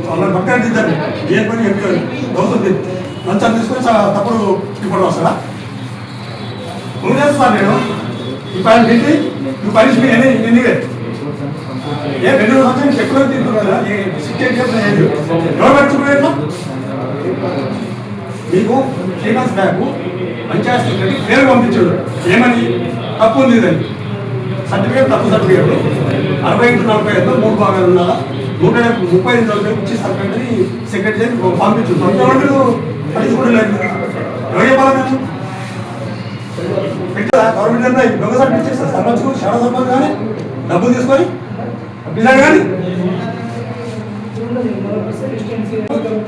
వాళ్ళని పక్కన ఏ పని అవుతుంది లంచాలు తీసుకొని తప్పుడు ఇప్పుడు వస్తారా నువ్వు చేస్తున్నాను నేను ఈ పని తిండి నువ్వు పనిష్ ఎన్నివే ఏ 2 సంవత్సరాలు నీకు ఎక్కువ తింటున్నా కదా ఎవరు పెట్టుకునేట్లా మీకు 3 months బ్యాక్ పంచాయత్ సెక్రటరీ పేరు పంపించాడు ఏమని తప్పు ఉంది ఇదని సర్టిఫికేట్ తప్పు సర్టిఫికేట్ 60x45 3 భాగాలు ఉన్నారా 135 రోజులు ఇచ్చి సెక్రటరీ పంపించు పట్టించుకోవడం ఎవరు చెప్పాలి గవర్నమెంట్ దొంగ సర్టిఫికేట్ చేస్తారు సర్పంచ్కు షాడ సర్పంచ్ కానీ డబ్బులు తీసుకొని పిల్లలు కానీ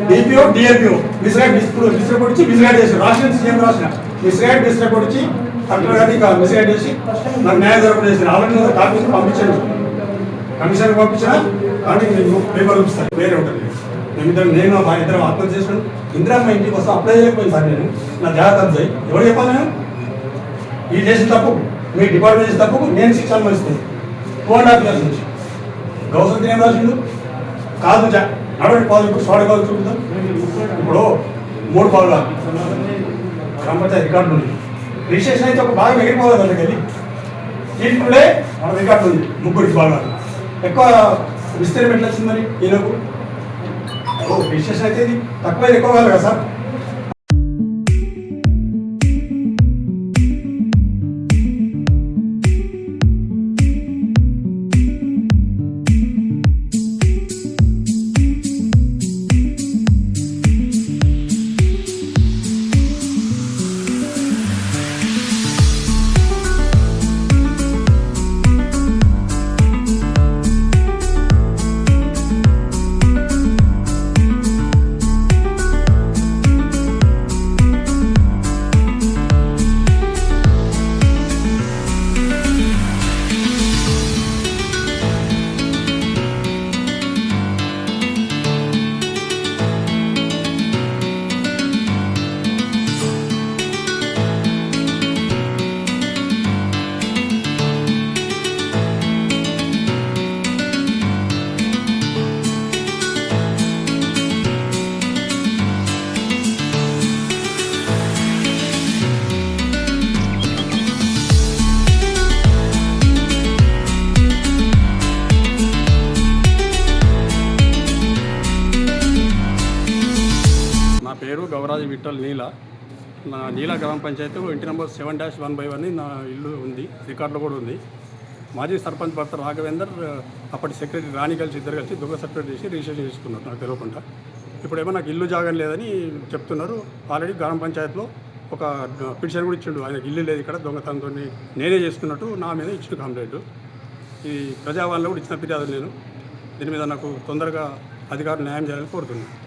డిపిఓ డిఏపిఓ మిస్గైడ్ డిస్ట్రిబ్యూట్ ఇచ్చి మిస్గైడ్ చేసి రాసిన సీఎం రాసిన మిస్గైడ్ డిస్ట్రిబ్యూట్ ఇచ్చి కలెక్టర్ గారిని మిస్గైడ్ చేసి నాకు న్యాయం జరపడం చేసి ఆల్రెడీ కాపీస్ పంపించాను కమిషనర్ పంపించిన కానీ నేను పేపర్ చూపిస్తాను వేరే ఉంటుంది నేను మా ఇద్దరు ఆత్మహత్య చేసాను ఇందిరామ్మ ఇంటికి వస్తాను అప్లై చేయకపోయింది సార్ నేను నా జాగ్రత్త చేయి ఎవరు చెప్పాలి నేను ఈ చేసిన తప్పు మీ డిపార్ట్మెంట్ చేసిన తప్పు నేను శిక్ష అనుభవిస్తుంది 2.5 years నుంచి గౌసంతి ఏం రాసిండు కాదు నడవడి పాలు ఇప్పుడు సోడ పాలు చూపుతాం ఇప్పుడు 3 పాలు కాదు గ్రామ పంచాయతీ రికార్డు ఉంది రిజిస్ట్రేషన్ అయితే ఒక బాగా ఎగిరిపోవాలి అందుకని తీసుకుంటే మన రికార్డు ఉంది 3 బాగా ఎక్కువ విస్తీర్ణం ఎట్లా వచ్చింది మరి ఈయనకు రిజిస్ట్రేషన్ అయితే ఇది తక్కువ ఎక్కువ కాదు కదా సార్ పేరు గౌరాజు విఠల్ నీల నా నీల గ్రామ పంచాయతీ ఇంటి నెంబర్ 7-1/1 నా ఇల్లు ఉంది రికార్డులో కూడా ఉంది మాజీ సర్పంచ్ భర్త రాఘవేందర్ అప్పటి సెక్రటరీ రాణి కలిసి ఇద్దరు కలిసి దొంగ సర్టిఫికేట్ చేసి రిజిస్ట్రేషన్ చేసుకున్నారు నాకు తెలియకుండా ఇప్పుడేమో నాకు ఇల్లు జాగం లేదని చెప్తున్నారు ఆల్రెడీ గ్రామ పంచాయతీలో ఒక పిటిషన్ కూడా ఇచ్చిండు ఆయనకి ఇల్లు లేదు ఇక్కడ దొంగతనంతో నేనే చేసుకున్నట్టు నా మీద ఇచ్చిన కంప్లైంట్ ఈ ప్రజావాణిలో కూడా ఇచ్చిన ఫిర్యాదు నేను దీని మీద నాకు తొందరగా అధికారులు న్యాయం చేయాలని కోరుతున్నాను.